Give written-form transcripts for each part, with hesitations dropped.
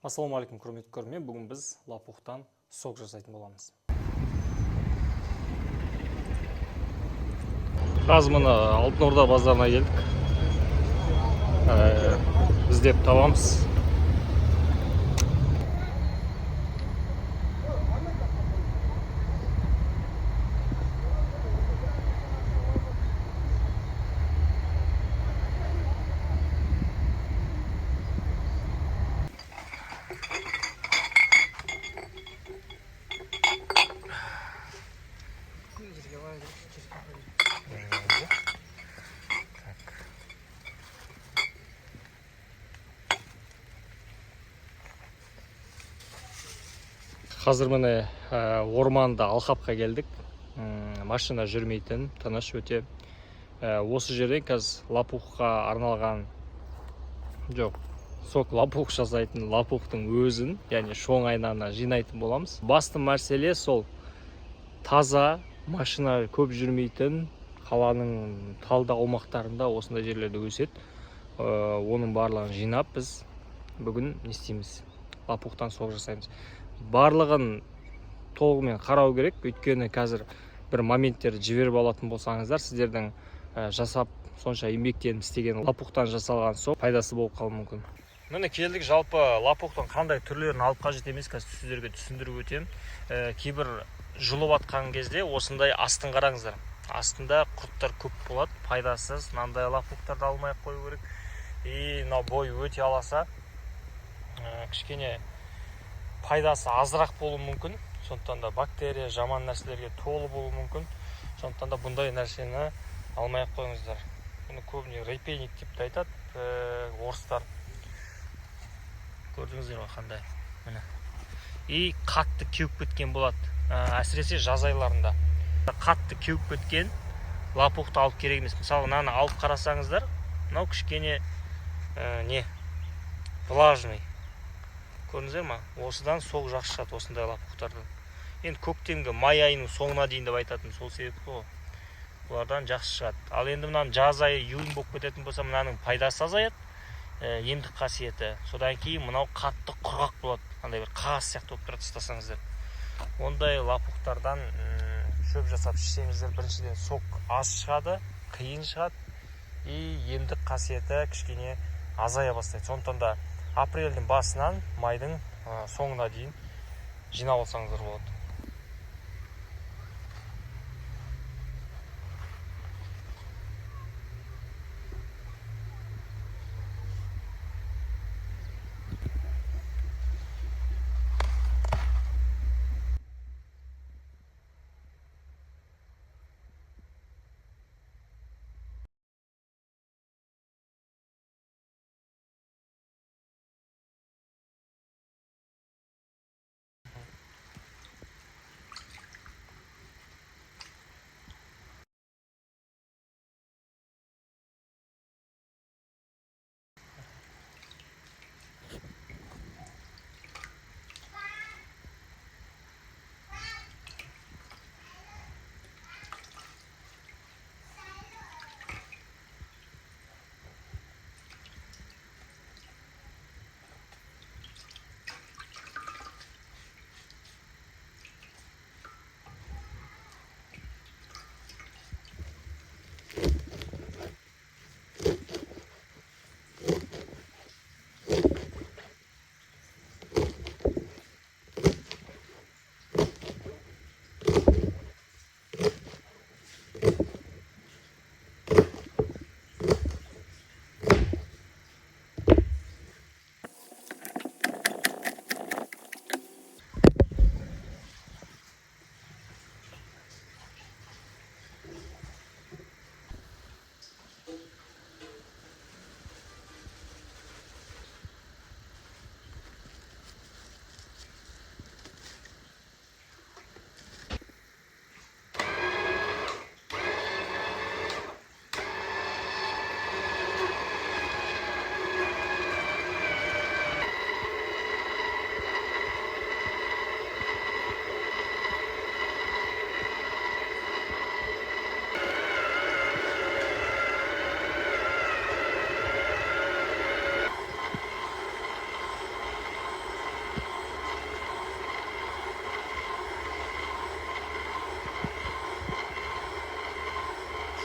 Ассалаумағалейкум, құрметті көрермен. Бүгін біз лапухтан сок жасайтын боламыз. Қазір мына Алтын Орда базарына келдік. Іздеп табамыз. Қазір міне орманда алқапқа келдік. Машина жүрмейтін, тыныш өте. Осы жерден қазір лапухқа арналған жоқ. Сок лапух жасайтын лапухтың өзін, яғни шоң айнаны жинайтын боламыз. Басты мәселе сол таза, машина көп жүрмейтін қаланың талды аумақтарында осындай жерлерде өседі. Оның барлығын жинап біз бүгін не істейміз? Лапухтан сок жасаймыз. Барлығын толығымен қарау керек, өйткені қазір бір моменттерді жіберіп алатын болсаңыздар, сіздердің жасап сонша еңбектеніп істеген лапухтан жасалған сок пайдасы болып қалуы мүмкін. Міне келдік, жалпы лапухтың қандай түрлерін алып қажет емес, қазір сіздерге түсіндіріп өтемін. Кейбір жұлып атқан кезде осындай астын қараңыздар. Астында құрттар көп болады, пайдасыз. Мынандай лапухтарды алмай қою керек. Мынау бой өте аласа, кішкене пайдасы азырақ болуы мүмкін. Сондықтан да бактерия, жаман нәрселерге толы болуы мүмкін. Сондықтан да бұндай нәрсені алмай қойыңыздар. Бұны көбіне репейник деп айтады орыстар. Көрдіңіздер ме қандай? Міне. Қатты кеуіп кеткен болады. Әсіресе жаз айларында. Қатты кеуіп кеткен лапухты алып керек емес. Мысалы, мынаны алып қарасаңыздар, мынау кішкене влажный. Көрдіңіздер ме? Осыдан сок жақсы шығады, осындай лапухтардан. Енді көктемгі май айының соңына дейін деп айтатын, сол себепті ғой. Бұлардан жақсы шығады. Ал енді мынаны жаз айы июнь болып кететін болса, мынаның пайдасы азаяды, емдік қасиеті. Содан кейін мынау қатты құрғақ болады. Андай бір қағаз сияқты болып тұрады, ұстасаңыздар. Ондай лапухтардан шөп жасап ішсеңіздер, біріншіден сок аз шығады, қиын шығады, емдік қасиеті кішкене азая бастайды. Сондықтан да апрельдің басынан майдың соңына дейін жинап алсаңыздар болады.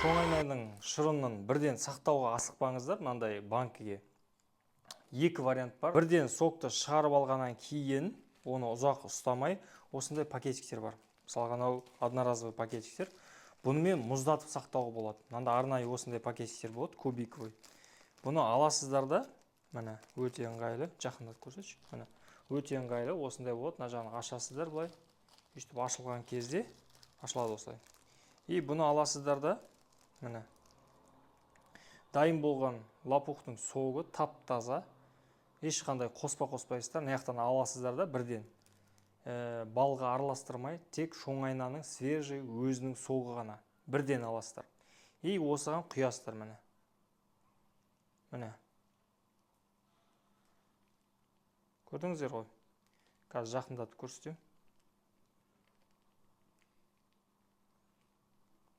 шоңайнаның шырынын бірден сақтауға асықпаңыздар. Мынандай банкіге екі вариант бар. Бірден сокты шығарып алғаннан кейін оны ұзақ ұстамай осындай пакетиктер бар. Мысалға анау одноразовый пакетиктер. Бұнымен мұздатып сақтауға болады. Мында арнайы осындай пакетиктер болады, кубиковый. Бұны аласыздар да, міне өте ыңғайлы, жақындатып көрсетші. Міне өте ыңғайлы, осындай болады. Мына жағын ашасыздар былай. Өйстіп ашылған кезде ашылады осылай. И бұны аласыздар да, міне дайын болған лопухтың соғы тап-таза. Ешқандай қоспайсыздар, мынаяқтан аласыздар да бірден. Балға араластырмай, тек шоңайнаның свежий өзінің соғы ғана бірден аласыздар. И осыған құясыздар міне. Міне. Көрдіңіздер ғой? Қазір жақындатып көрсетемін.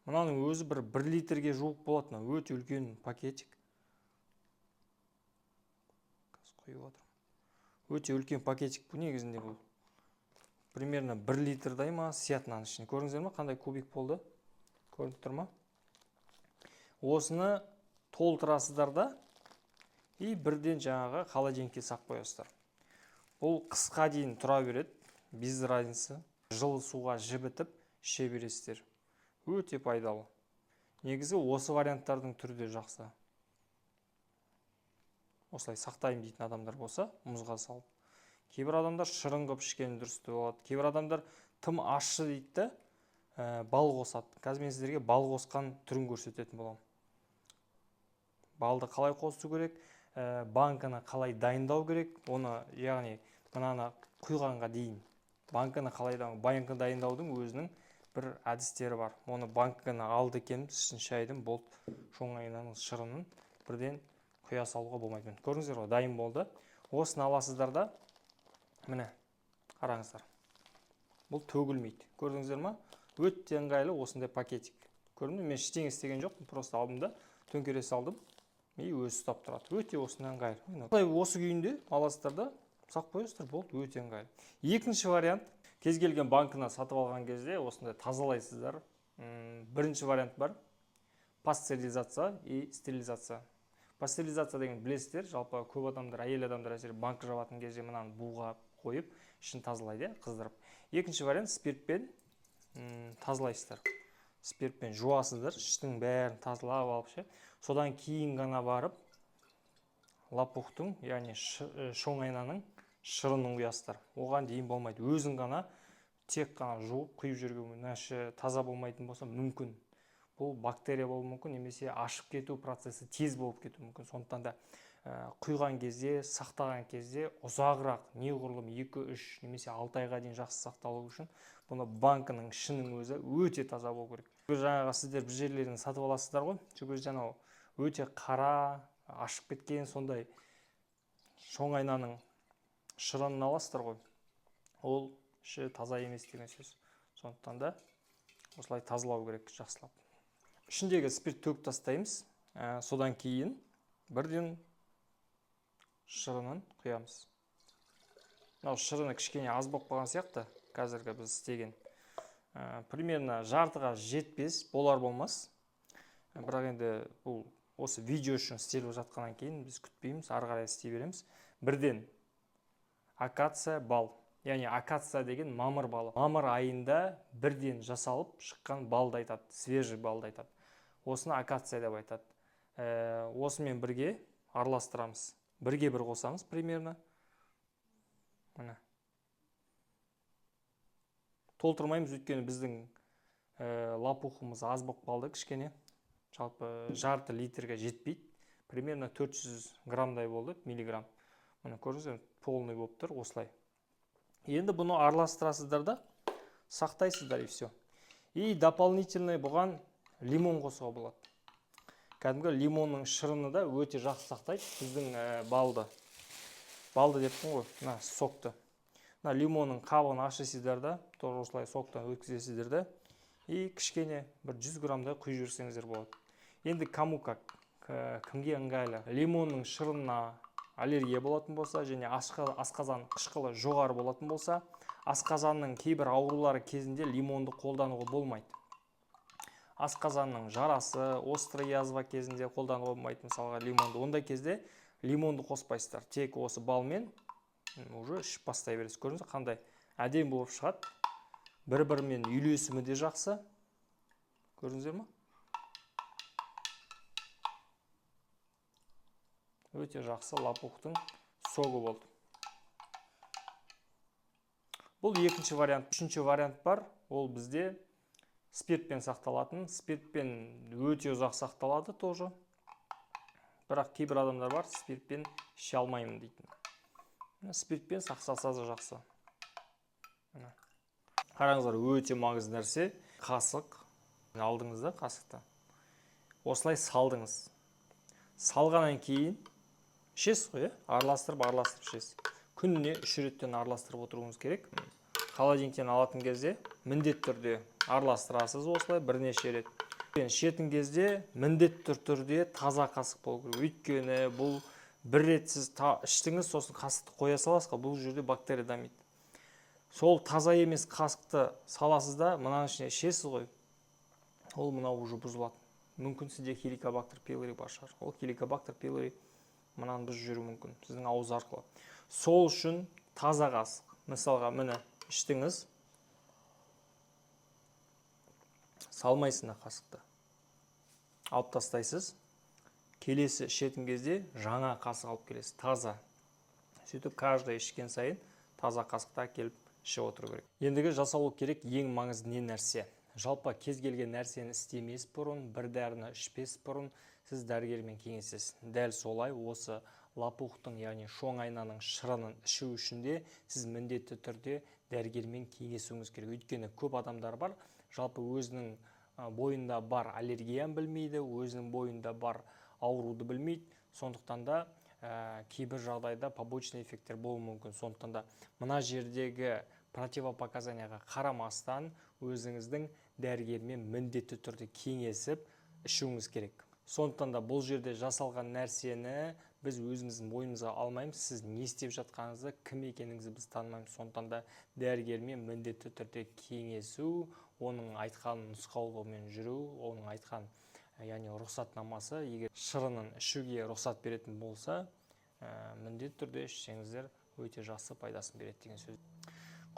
Мынаның өзі бір 1 литрге жуық болады, өте үлкен пакетик. Қазір құйып отырмын. Өте үлкен пакетик бұл негізінде бұл. Примерно 1 литрдай ма сиятынның ішіне. Көрдіңіздер ме, қандай кубик болды? Көрініп тұр ма? Осыны толтырасыздар да, и бірден жаңағы холодильникке сақ қоясыздар. Бұл қысқа дейін тұра береді, без разницы. Жылы суға жібітіп іше бересіздер. Өте пайдалы. Негізі осы варианттардың түрі де жақсы. Осылай сақтайым дейтін адамдар болса, мұзға салып. Кейбір адамдар шырын қып ішкен дұрыс болады. Кейбір адамдар тым ащы дейді, бал қосады. Қазір мен сіздерге бал қосқан түрін көрсететін боламын. Балды қалай қосу керек, банканы қалай дайындау керек, оны яғни мынаны құйғанға дейін банканы дайындаудың өзінің бір әдістері бар. Оны банканы алды екен, ішін шайдым, болды шоңайнаның шырынын бірден құя салуға болмайды. Көрдіңіздер ғой, дайын болды. Осыны аласыздар да, міне, қараңыздар. Бұл төгілмейді. Көрдіңіздер ма? Өте ыңғайлы осындай пакетик. Көрдіңіздер, мен ештеңе істеген жоқпын, просто алдым да, төңкере салдым. И өзі ұстап тұрады. Өте осындай ыңғайлы. Осы күйінде аласыздар да, сақ қоясыздар, болды, өте ыңғайлы. Екінші вариант, кез келген банкына сатып алған кезде осындай тазалайсыздар. Бірінші вариант бар. Пастеризация и стерилизация. Пастеризация деген білесіздер, жалпы көп адамдар, әйел адамдар әсері банк жабатын кезде мынаны буға қойып, ішін тазалайды, қыздырып. Екінші вариант спиртпен тазалайсыздар. Спиртпен жуасыздар, іштің бәрін тазалап алып ше. Содан кейін ғана барып лопухтың, яғни шоңайнаның шырынын құясыздар. Оған дейін болмайды. Өзің ғана тек қана жуып құйып жүрген, таза болмайтын болса мүмкін. Бұл бактерия болуы мүмкін, немесе ашып кету процесі тез болып кету мүмкін. Сондықтан да құйған кезде, сақтаған кезде ұзағырақ, неғұрлым 2-3 немесе 6 айға дейін жақсы сақталу үшін бұны банкының ішінің өзі өте таза болу керек. Жаңағы сіздер бір жерлерін сатып аласыздар ғой, жаңағы өте қара, ашып кеткен сондай шоңайнаның шырынын аласыздар ғой. Ол іші таза емес деген сөз. Сондықтан да осылай тазалау керек жақсылап. Ішіндегі спирт төгіп тастаймыз. Содан кейін бірден шырынын құямыз. Шырыны кішкене аз болып қалған сияқты, қазіргі біз істеген. Примерно жартыға жетпес, болар болмас. Бірақ енді бұл осы видео үшін істеліп жатқаннан кейін біз күтпейміз, ары қарай істей береміз. Бірден акация бал. Яғни акация деген мамыр балы. Мамыр айында бірден жасалып шыққан балды айтады, свежий балды айтады. Осыны акация деп айтады. Осымен бірге араластырамыз. Бірге бір қосамыз примерно. Толтырмаймыз, өйткені біздің лопухымыз аз болып қалды кішкене. Жалпы жарты литрге жетпейді. Примерно 400 граммдай болды, миллиграмм. Мұны көріңіздер, полный болып тұр, осылай. Енді бұны араластырасыздар да, сақтайсыздар и все. И дополнительный бұған лимон қосуға болады. Кәдімгі лимонның шырыны да өте жақсы сақтайды біздің балды. Балды деппін ғой, сокты. Лимонның қабығын ашасыздар да, тоже осылай соктан өткізесіздер да, и кішкене бір 100 граммдай құйып жіберсеңіздер болады. Енді кому как, кімге ыңғайлы. Лимонның шырынына аллергия болатын болса, және асқазан қышқылы жоғары болатын болса, асқазанның кейбір аурулары кезінде лимонды қолдануға болмайды. асқазанның жарасы, острый язва кезінде қолдануға болмайды, мысалға лимонды. Ондай кезде лимонды қоспайсыздар. Тек осы балмен уже ішіп бастай бересіз. Көрдіңіз қандай әдемі болып шығады. Бір-бірімен үйлесімі де жақсы. Көрдіңіздер ме? Өте жақсы лопухтың соғы болды. Бұл екінші вариант. Үшінші вариант бар. Ол бізде спиртпен сақталатын. Спиртпен өте ұзақ сақталады тоже. Бірақ кейбір адамдар бар, спиртпен іше алмаймын дейтін. Спиртпен сақталса да жақсы. Қараңыздар, өте маңызды нәрсе. Қасық. Алдыңызда қасықты. Осылай салдыңыз. Салғаннан кейін ішесіз ғой, араластырып ішесіз. Күніне 3 реттен араластырып отыруыңыз керек. Холодильниктен алатын кезде міндетті түрде араластырасыз осылай бірнеше рет. Ішетін кезде міндетті түрде таза қасық болу керек. Өйткені бұл бір рет сіз іштіңіз, сосын қасықты қоя саласыз, бұл жерде бактерия дамиды. Сол таза емес қасықты саласыз да, мынаның ішіне ішесіз ғой. Ол мынау уже бұзылады. Мүмкін сізде хеликобактер пилори бар шығар. Ол хеликобактер пилори мынаны бұзып жүру мүмкін сіздің ауыз арқылы. Сол үшін таза қасық. Мысалға, міне іштіңіз. Салмайсың қасықты. Алып тастайсыз. Келесі ішетін кезде жаңа қасық алып келесіз. Таза. Сөйтіп, каждый ішкен сайын таза қасықта келіп ішіп отыру керек. Ендігі жасалу керек ең маңызды не нәрсе? Жалпы кез келген нәрсені істемес бұрын, бір дәріні ішпес бұрын сіз дәрігермен кеңесесіз. Дәл солай осы лопухтың, яғни шоң айнаның шырынын ішу үшін де сіз міндетті түрде дәрігермен кеңесуіңіз керек. Өйткені көп адамдар бар, жалпы өзінің бойында бар аллергияны білмейді, өзінің бойында бар ауруды білмейді. Сондықтан да кейбір жағдайда побочный эффекттер болуы мүмкін. Сондықтан да мына жердегі противопоказанияға қарамастан өзіңіздің дәрігермен міндетті түрде кеңесіп ішуіңіз керек. Сондықтан да бұл жерде жасалған нәрсені біз өзіміздің бойымызға алмаймыз. Сіз не істеп жатқаныңызды, кім екеніңізді біз танымаймыз. Сондықтан да дәрігермен міндетті түрде кеңесу, оның айтқан нұсқаулығымен жүру, оның айтқан, яғни рұқсатнамасы, егер шырынын ішуге рұқсат беретін болса, міндетті түрде ішсеңіздер өте жақсы пайдасын береді деген сөз.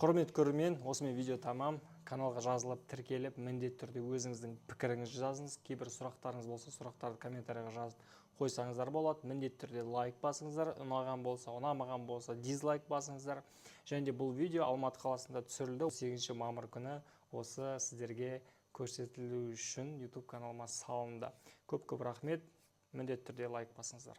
Құрметті көрермен, осымен видео тамам. Каналға жазылып, тіркеліп, міндетті түрде өзіңіздің пікіріңізді жазыңыз. Кейбір сұрақтарыңыз болса, сұрақтарды комментарияға жазып қойсаңыздар болады. Міндетті түрде лайк басыңыздар, ұнаған болса, ұнамаған болса, дизлайк басыңыздар. Және де бұл видео Алматы қаласында түсірілді. 8 мамыр күні осы сіздерге көрсетілу үшін YouTube каналыма салынды. Көп рахмет. Міндетті түрде лайк басыңыздар.